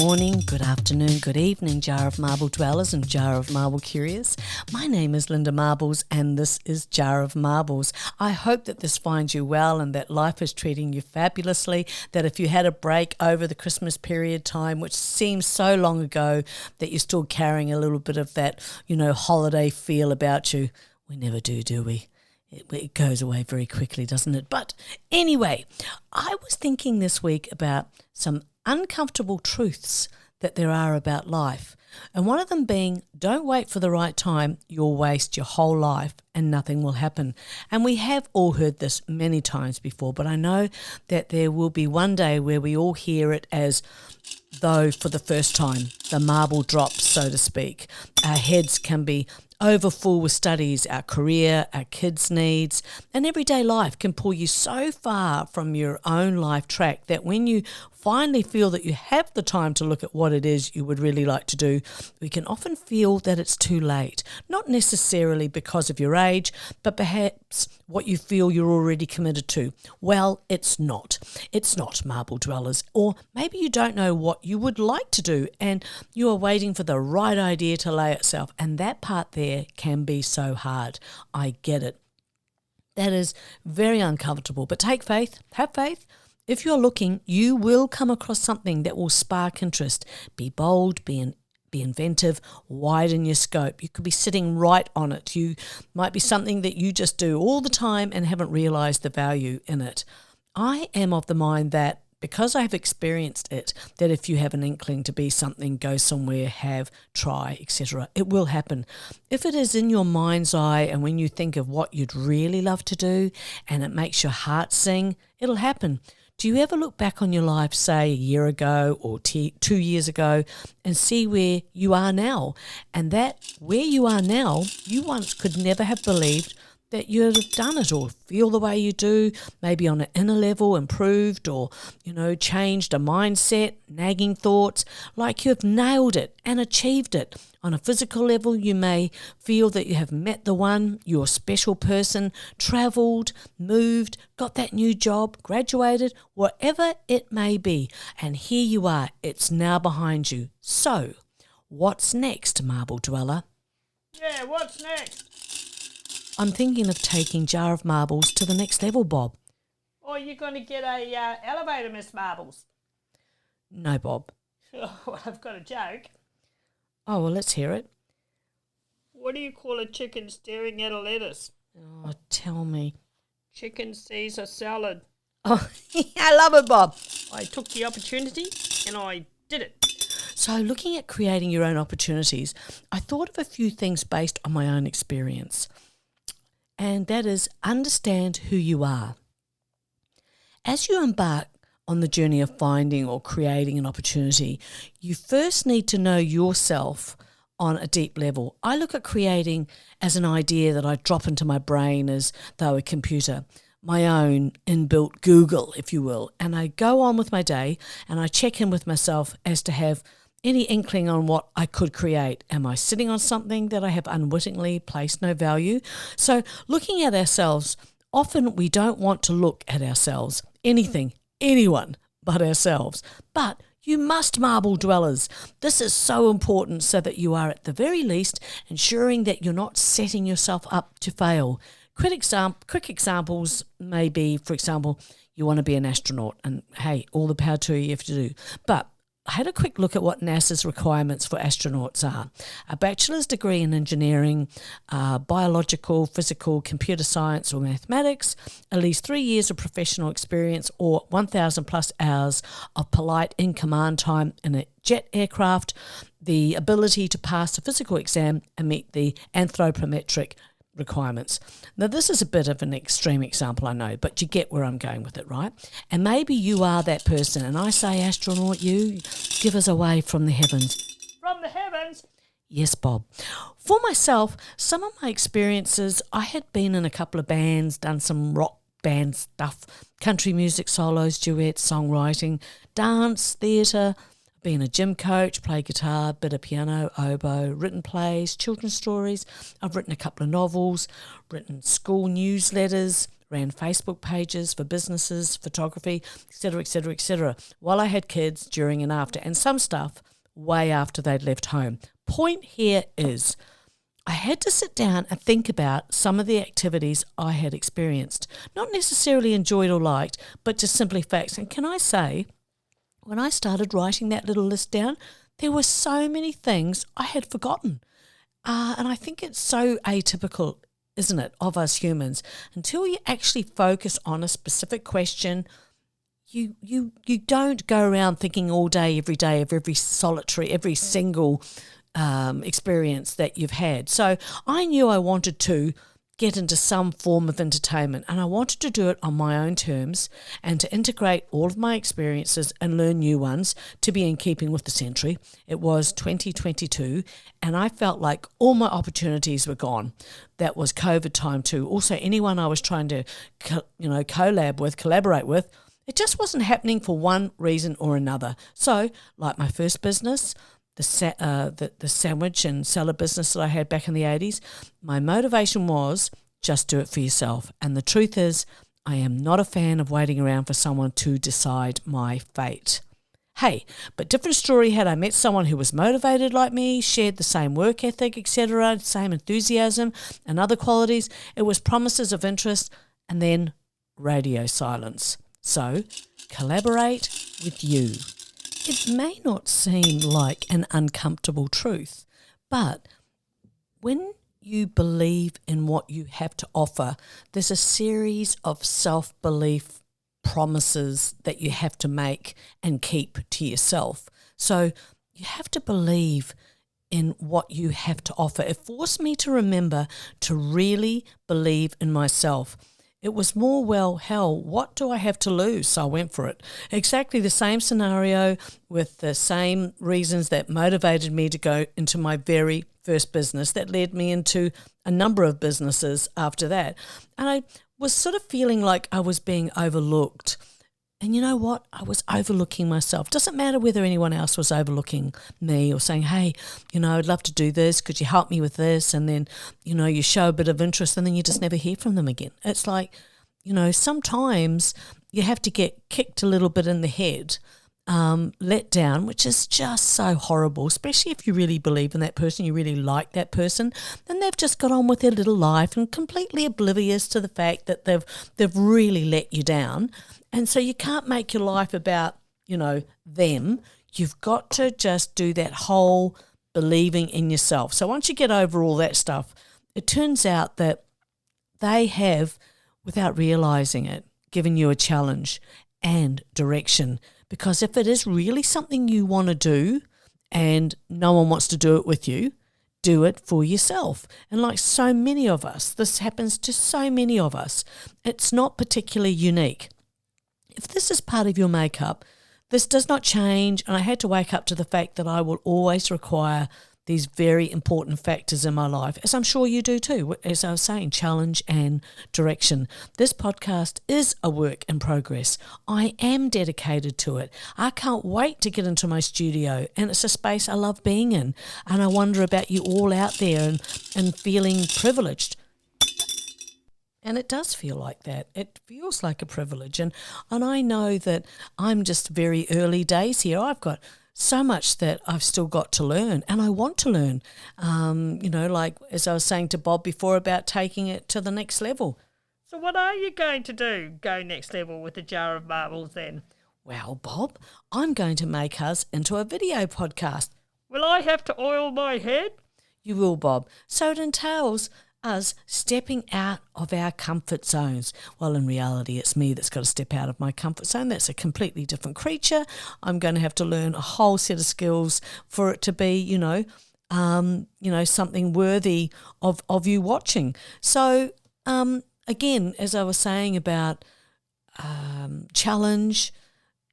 morning, good afternoon, good evening, Jar of Marble dwellers and Jar of Marble curious. My name is Linda Marbles and this is Jar of Marbles. I hope that this finds you well and that life is treating you fabulously, that if you had a break over the Christmas period time, which seems so long ago, that you're still carrying a little bit of that, holiday feel about you. We never do we? It goes away very quickly, doesn't it? But anyway, I was thinking this week about some uncomfortable truths that there are about life. And one of them being, don't wait for the right time, you'll waste your whole life and nothing will happen. And we have all heard this many times before, but I know that there will be one day where we all hear it as though for the first time, the marble drops, so to speak. Our heads can be overfull with studies, our career, our kids' needs, and everyday life can pull you so far from your own life track that when you finally feel that you have the time to look at what it is you would really like to do, we can often feel that it's too late. Not necessarily because of your age, but perhaps what you feel you're already committed to. Well, it's not. It's not, marble dwellers. Or maybe you don't know what you would like to do and you are waiting for the right idea to lay itself. And that part there can be so hard. I get it. That is very uncomfortable. But take faith. Have faith. If you're looking, you will come across something that will spark interest. Be bold, be inventive, widen your scope. You could be sitting right on it. You might be something that you just do all the time and haven't realised the value in it. I am of the mind that because I have experienced it, that if you have an inkling to be something, go somewhere, try, etc., it will happen. If it is in your mind's eye and when you think of what you'd really love to do and it makes your heart sing, it'll happen. Do you ever look back on your life, say, a year ago or 2 years ago and see where you are now? And that where you are now, you once could never have believed that you'd have done it or feel the way you do, maybe on an inner level, improved or, changed a mindset, nagging thoughts, like you have nailed it and achieved it. On a physical level, you may feel that you have met the one, your special person, travelled, moved, got that new job, graduated, whatever it may be. And here you are, it's now behind you. So, what's next, marble dweller? Yeah, what's next? I'm thinking of taking Jar of Marbles to the next level, Bob. Or you're going to get a elevator, Miss Marbles. No, Bob. Oh, I've got a joke. Oh, well, let's hear it. What do you call a chicken staring at a lettuce? Oh, tell me. Chicken Caesar salad. Oh, I love it, Bob. I took the opportunity and I did it. So looking at creating your own opportunities, I thought of a few things based on my own experience. And that is, understand who you are. As you embark on the journey of finding or creating an opportunity, you first need to know yourself on a deep level. I look at creating as an idea that I drop into my brain as though a computer, my own inbuilt Google, if you will, and I go on with my day and I check in with myself as to have any inkling on what I could create. Am I sitting on something that I have unwittingly placed no value? So looking at ourselves, often we don't want to look at ourselves, anyone but ourselves. But you must, marble dwellers. This is so important so that you are at the very least ensuring that you're not setting yourself up to fail. Quick examples may be, for example, you want to be an astronaut and hey, all the power to you have to do. But I had a quick look at what NASA's requirements for astronauts are. A bachelor's degree in engineering, biological, physical, computer science or mathematics, at least 3 years of professional experience or 1,000 plus hours of polite in-command time in a jet aircraft, the ability to pass a physical exam and meet the anthropometric requirements. Now, this is a bit of an extreme example, I know, but you get where I'm going with it, right? And maybe you are that person, and I say, astronaut, you give us away from the heavens. From the heavens? Yes, Bob. For myself, some of my experiences, I had been in a couple of bands, done some rock band stuff, country music solos, duets, songwriting, dance, theatre, been a gym coach, played guitar, bit of piano, oboe, written plays, children's stories. I've written a couple of novels, written school newsletters, ran Facebook pages for businesses, photography, etc., etc., etc., while I had kids, during and after, and some stuff way after they'd left home. Point here is, I had to sit down and think about some of the activities I had experienced, not necessarily enjoyed or liked, but just simply facts. And can I say, when I started writing that little list down, there were so many things I had forgotten. And I think it's so atypical, isn't it, of us humans. Until you actually focus on a specific question, you don't go around thinking all day, of every single experience that you've had. So I knew I wanted to get into some form of entertainment, and I wanted to do it on my own terms and to integrate all of my experiences and learn new ones to be in keeping with the century. It was 2022, and I felt like all my opportunities were gone. That was COVID time too. Also, anyone I was trying to collaborate with, it just wasn't happening for one reason or another. So, like my first business, the sandwich and salad business that I had back in the 80s, my motivation was just do it for yourself. And the truth is, I am not a fan of waiting around for someone to decide my fate. Hey, but different story had I met someone who was motivated like me, shared the same work ethic, etc., same enthusiasm and other qualities. It was promises of interest and then radio silence. So, collaborate with you. It may not seem like an uncomfortable truth, but when you believe in what you have to offer, there's a series of self-belief promises that you have to make and keep to yourself. So you have to believe in what you have to offer. It forced me to remember to really believe in myself. It was more, well, hell, what do I have to lose? So I went for it. Exactly the same scenario with the same reasons that motivated me to go into my very first business that led me into a number of businesses after that. And I was sort of feeling like I was being overlooked. And you know what? I was overlooking myself. Doesn't matter whether anyone else was overlooking me or saying, hey, I'd love to do this. Could you help me with this? And then, you show a bit of interest and then you just never hear from them again. It's like, sometimes you have to get kicked a little bit in the head, let down, which is just so horrible, especially if you really believe in that person, you really like that person, then they've just got on with their little life and completely oblivious to the fact that they've really let you down. And so you can't make your life about, them. You've got to just do that whole believing in yourself. So once you get over all that stuff, it turns out that they have, without realizing it, given you a challenge and direction. Because if it is really something you want to do and no one wants to do it with you, do it for yourself. And like so many of us, this happens to so many of us. It's not particularly unique. If this is part of your makeup, this does not change, and I had to wake up to the fact that I will always require these very important factors in my life, as I'm sure you do too, as I was saying, challenge and direction. This podcast is a work in progress. I am dedicated to it. I can't wait to get into my studio, and it's a space I love being in, and I wonder about you all out there and feeling privileged. And it does feel like that. It feels like a privilege. And I know that I'm just very early days here. I've got so much that I've still got to learn, and I want to learn. Like as I was saying to Bob before about taking it to the next level. So what are you going to do, go next level with the Jar of Marbles then? Well, Bob, I'm going to make us into a video podcast. Will I have to oil my head? You will, Bob. So it entails us stepping out of our comfort zones. Well, in reality, it's me that's got to step out of my comfort zone. That's a completely different creature. I'm going to have to learn a whole set of skills for it to be, something worthy of you watching. So, again, as I was saying about challenge,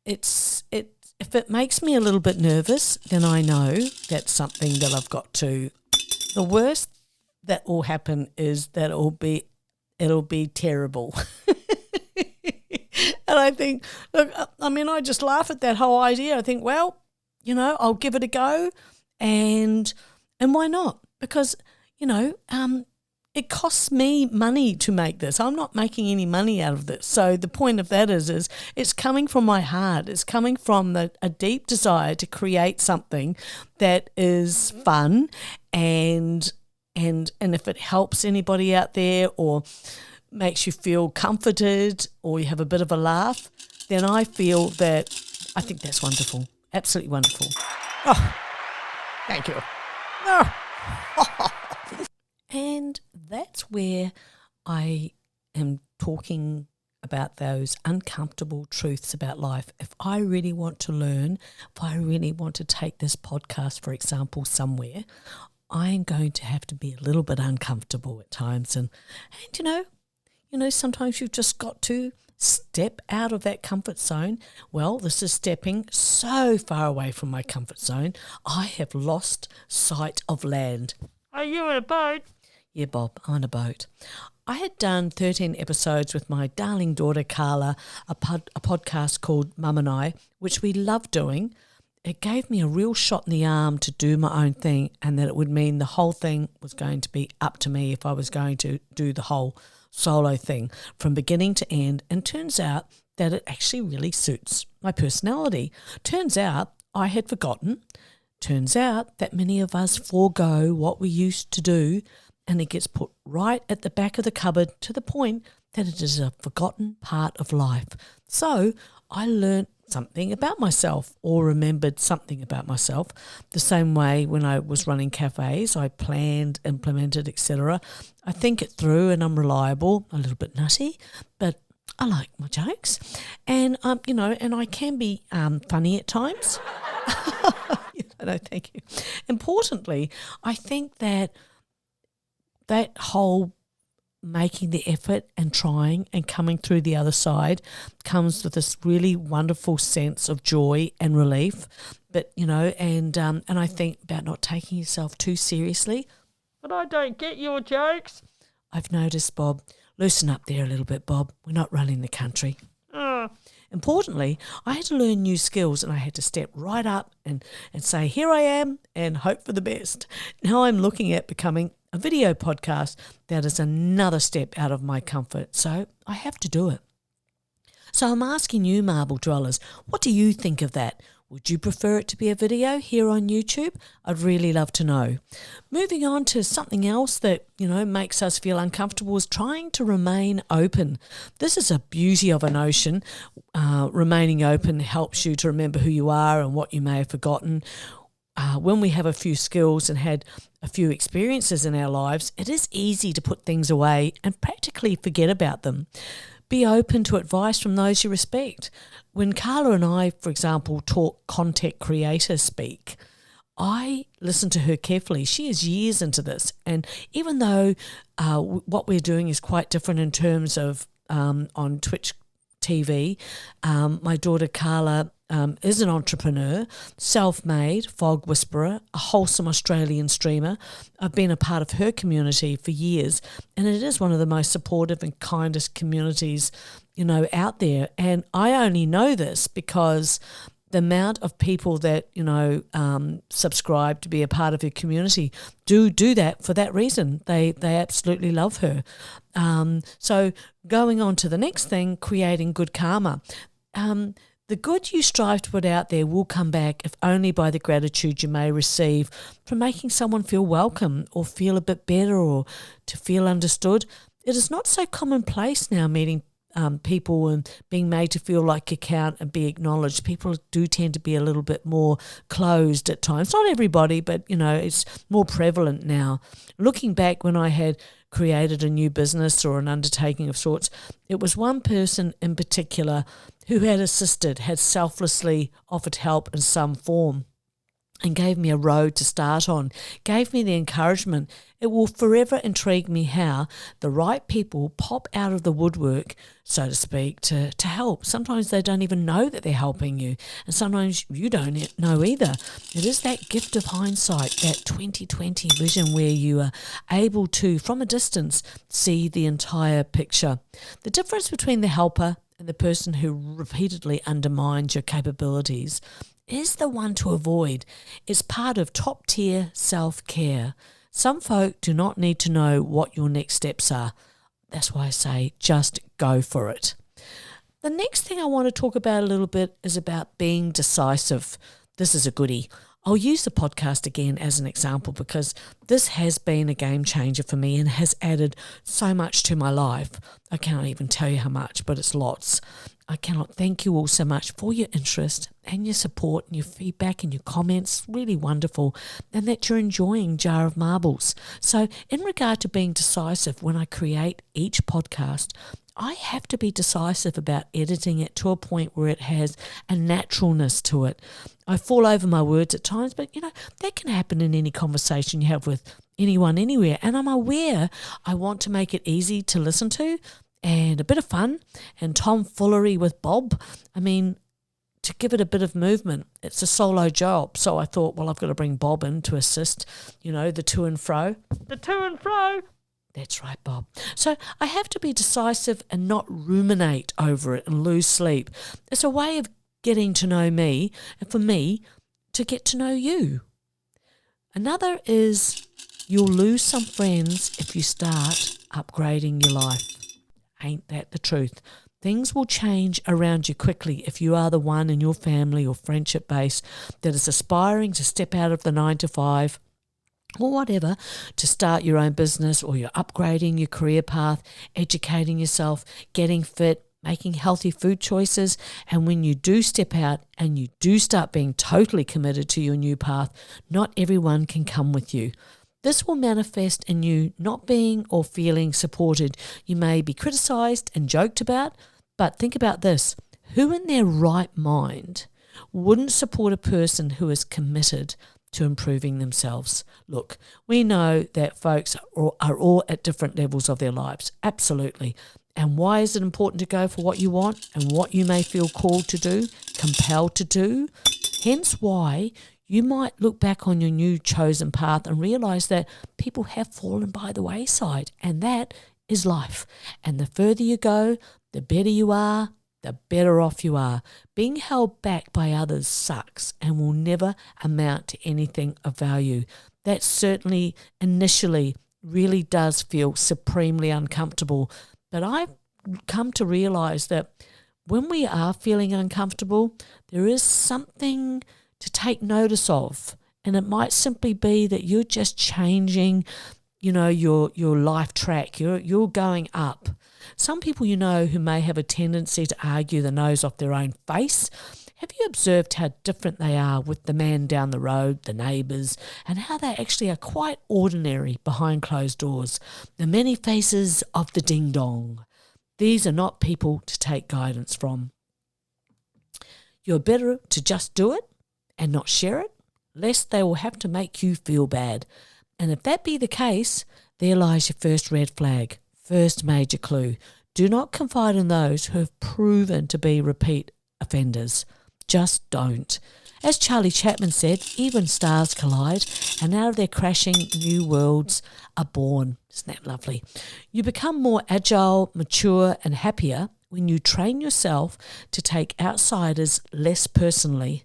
if it makes me a little bit nervous, then I know that's something that I've got to. The worst that will happen is that it'll be terrible. And I think, look, I just laugh at that whole idea. I think, well, I'll give it a go, and why not? Because, it costs me money to make this. I'm not making any money out of this. So the point of that is it's coming from my heart. It's coming from a deep desire to create something that is fun and if it helps anybody out there or makes you feel comforted or you have a bit of a laugh, then I think that's wonderful. Absolutely wonderful. Oh, thank you. Oh. And that's where I am talking about those uncomfortable truths about life. If I really want to learn, if I really want to take this podcast, for example, somewhere, I'm going to have to be a little bit uncomfortable at times. And sometimes you've just got to step out of that comfort zone. Well, this is stepping so far away from my comfort zone, I have lost sight of land. Are you in a boat? Yeah, Bob, I'm on a boat. I had done 13 episodes with my darling daughter, Carla, a podcast called Mum and I, which we love doing. It gave me a real shot in the arm to do my own thing, and that it would mean the whole thing was going to be up to me if I was going to do the whole solo thing from beginning to end. And turns out that it actually really suits my personality. Turns out I had forgotten. Turns out that many of us forego what we used to do, and it gets put right at the back of the cupboard to the point that it is a forgotten part of life. So I learned something about myself or remembered something about myself. The same way when I was running cafes, I planned, implemented, etc. I think it through and I'm reliable, a little bit nutty, but I like my jokes. And, and I can be funny at times. No, thank you. Importantly, I think that whole making the effort and trying and coming through the other side comes with this really wonderful sense of joy and relief. But, and I think about not taking yourself too seriously. But I don't get your jokes. I've noticed, Bob. Loosen up there a little bit, Bob. We're not running the country. Importantly, I had to learn new skills and I had to step right up and say, here I am, and hope for the best. Now I'm looking at becoming a video podcast. That is another step out of my comfort, so I have to do it. So I'm asking you, Marble Dwellers, what do you think of that? Would you prefer it to be a video here on YouTube? I'd really love to know. Moving on to something else that, makes us feel uncomfortable is trying to remain open. This is a beauty of a notion. Remaining open helps you to remember who you are and what you may have forgotten. When we have a few skills and had a few experiences in our lives, it is easy to put things away and practically forget about them. Be open to advice from those you respect. When Carla and I, for example, talk content creator speak, I listen to her carefully. She is years into this. And even though what we're doing is quite different in terms of on Twitch TV, my daughter Carla is an entrepreneur, self-made, fog whisperer, a wholesome Australian streamer. I've been a part of her community for years, and it is one of the most supportive and kindest communities, out there. And I only know this because the amount of people that, subscribe to be a part of her community do that for that reason. They absolutely love her. So going on to the next thing, creating good karma. The good you strive to put out there will come back, if only by the gratitude you may receive from making someone feel welcome or feel a bit better or to feel understood. It is not so commonplace now meeting people and being made to feel like you count and be acknowledged. People do tend to be a little bit more closed at times. Not everybody, but, it's more prevalent now. Looking back when I had created a new business or an undertaking of sorts, it was one person in particular who had selflessly offered help in some form and gave me a road to start on, gave me the encouragement. It will forever intrigue me how the right people pop out of the woodwork, so to speak, to help. Sometimes they don't even know that they're helping you, and sometimes you don't know either. It is that gift of hindsight, that 20/20 vision where you are able to, from a distance, see the entire picture. The difference between the helper and the person who repeatedly undermines your capabilities is the one to avoid. It's part of top-tier self-care. Some folk do not need to know what your next steps are. That's why I say just go for it. The next thing I want to talk about a little bit is about being decisive. This is a goodie. I'll use the podcast again as an example because this has been a game changer for me and has added so much to my life. I can't even tell you how much, but it's lots. I cannot thank you all so much for your interest and your support and your feedback and your comments. Really wonderful. And that you're enjoying Jar of Marbles. So in regard to being decisive, when I create each podcast, I have to be decisive about editing it to a point where it has a naturalness to it. I fall over my words at times, but that can happen in any conversation you have with anyone anywhere. And I'm aware I want to make it easy to listen to and a bit of fun and tomfoolery with Bob. I mean, to give it a bit of movement. It's a solo job. So I thought, well, I've got to bring Bob in to assist, the to and fro. The to and fro. That's right, Bob. So I have to be decisive and not ruminate over it and lose sleep. It's a way of getting to know me and for me to get to know you. Another is you'll lose some friends if you start upgrading your life. Ain't that the truth? Things will change around you quickly if you are the one in your family or friendship base that is aspiring to step out of the 9 to 5 or whatever, to start your own business, or you're upgrading your career path, educating yourself, getting fit, making healthy food choices. And when you do step out and you do start being totally committed to your new path, not everyone can come with you. This will manifest in you not being or feeling supported. You may be criticised and joked about, but think about this. Who in their right mind wouldn't support a person who is committed to improving themselves? Look, we know that folks are all at different levels of their lives, absolutely. And why is it important to go for what you want and what you may feel called to do, compelled to do? Hence why you might look back on your new chosen path and realise that people have fallen by the wayside, and that is life. And the further you go, the better you are, the better off you are. Being held back by others sucks and will never amount to anything of value. That certainly initially really does feel supremely uncomfortable. But I've come to realise that when we are feeling uncomfortable, there is something to take notice of. And it might simply be that you're just changing, your life track. You're going up. Some people who may have a tendency to argue the nose off their own face. Have you observed how different they are with the man down the road, the neighbours, and how they actually are quite ordinary behind closed doors? The many faces of the ding-dong. These are not people to take guidance from. You're better to just do it and not share it, lest they will have to make you feel bad. And if that be the case, there lies your first red flag, first major clue. Do not confide in those who have proven to be repeat offenders. Just don't. As Charlie Chaplin said, even stars collide, and out of their crashing, new worlds are born. Isn't that lovely? You become more agile, mature, and happier when you train yourself to take outsiders less personally.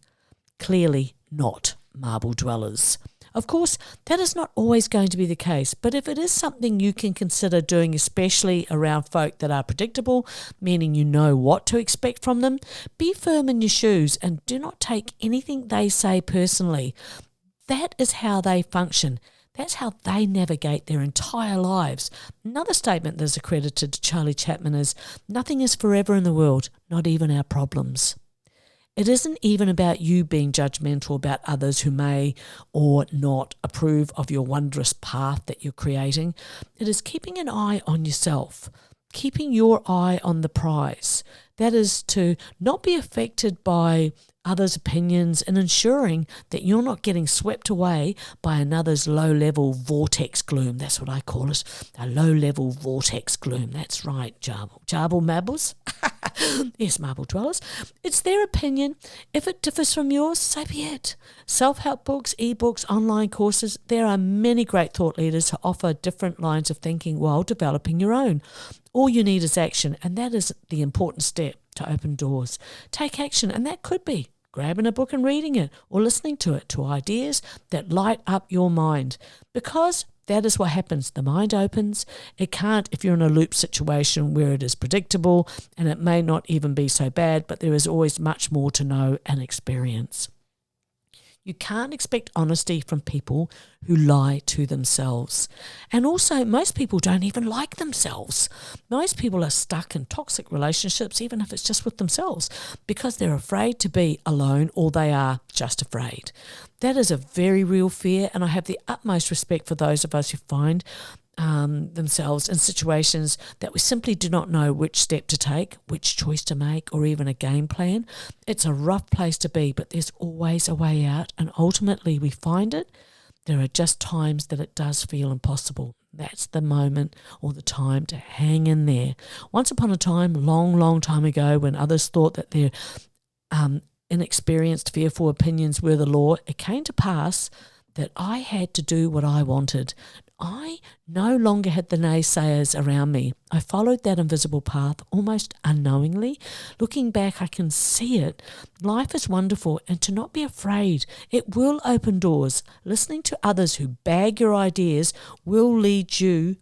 Clearly not marble dwellers. Of course, that is not always going to be the case, but if it is something you can consider doing, especially around folk that are predictable, meaning you know what to expect from them, be firm in your shoes and do not take anything they say personally. That is how they function. That's how they navigate their entire lives. Another statement that is accredited to Charlie Chaplin is, "Nothing is forever in the world, not even our problems." It isn't even about you being judgmental about others who may or not approve of your wondrous path that you're creating. It is keeping an eye on yourself, keeping your eye on the prize. That is to not be affected by others' opinions and ensuring that you're not getting swept away by another's low-level vortex gloom. That's what I call it, a low-level vortex gloom. That's right, Jarble Marbles. Yes, marble dwellers. It's their opinion. If it differs from yours, so be it. Self-help books, ebooks, online courses, there are many great thought leaders who offer different lines of thinking while developing your own. All you need is action, and that is the important step to open doors. Take action, and that could be grabbing a book and reading it or listening to it, to ideas that light up your mind. Because that is what happens. The mind opens. It can't if you're in a loop situation where it is predictable and it may not even be so bad, but there is always much more to know and experience. You can't expect honesty from people who lie to themselves. And also, most people don't even like themselves. Most people are stuck in toxic relationships, even if it's just with themselves, because they're afraid to be alone or they are just afraid. That is a very real fear, and I have the utmost respect for those of us who find themselves in situations that we simply do not know which step to take, which choice to make, or even a game plan. It's a rough place to be, but there's always a way out, and ultimately we find it. There are just times that it does feel impossible. That's the moment or the time to hang in there. Once upon a time, long time ago, when others thought that their inexperienced, fearful opinions were the law, it came to pass that I had to do what I wanted. I no longer had the naysayers around me. I followed that invisible path almost unknowingly. Looking back, I can see it. Life is wonderful, and to not be afraid. It will open doors. Listening to others who bag your ideas will lead you,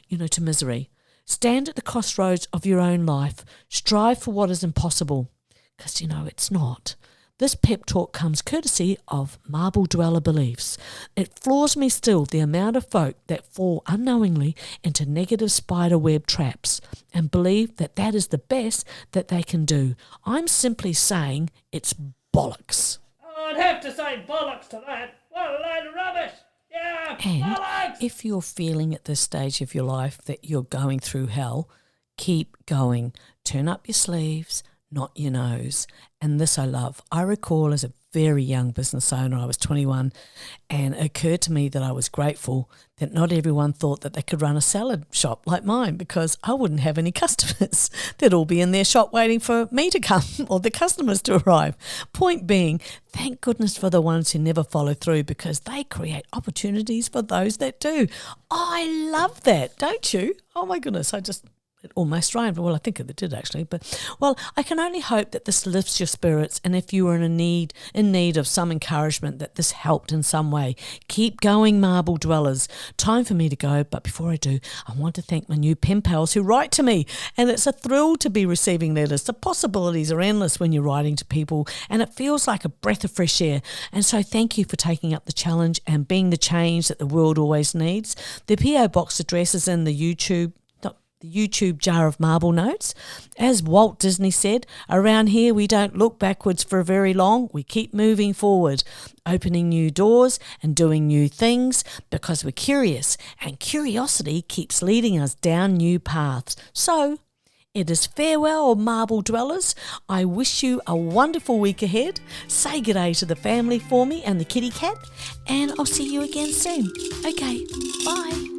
to misery. Stand at the crossroads of your own life. Strive for what is impossible, because it's not. This pep talk comes courtesy of Marble Dweller Beliefs. It floors me still the amount of folk that fall unknowingly into negative spider web traps and believe that that is the best that they can do. I'm simply saying it's bollocks. Oh, I'd have to say bollocks to that. What a load of rubbish. Yeah, And bollocks. if you're feeling at this stage of your life that you're going through hell, keep going. Turn up your sleeves, not your nose. And this I love. I recall as a very young business owner, I was 21, and it occurred to me that I was grateful that not everyone thought that they could run a salad shop like mine, because I wouldn't have any customers. They'd all be in their shop waiting for me to come or the customers to arrive. Point being, thank goodness for the ones who never follow through, because they create opportunities for those that do. I love that, don't you? Oh my goodness, it almost rhymed. Well, I think it did actually. But, I can only hope that this lifts your spirits, and if you are in need of some encouragement, that this helped in some way. Keep going, Marble Dwellers. Time for me to go, but before I do, I want to thank my new pen pals who write to me, and it's a thrill to be receiving letters. The possibilities are endless when you're writing to people, and it feels like a breath of fresh air. And so thank you for taking up the challenge and being the change that the world always needs. The PO box address is in the YouTube jar of marble notes. As Walt Disney said, around here we don't look backwards for very long. We keep moving forward, opening new doors and doing new things because we're curious, and curiosity keeps leading us down new paths. So it is farewell, Marble Dwellers. I wish you a wonderful week ahead. Say g'day to the family for me and the kitty cat, and I'll see you again soon. Okay, bye.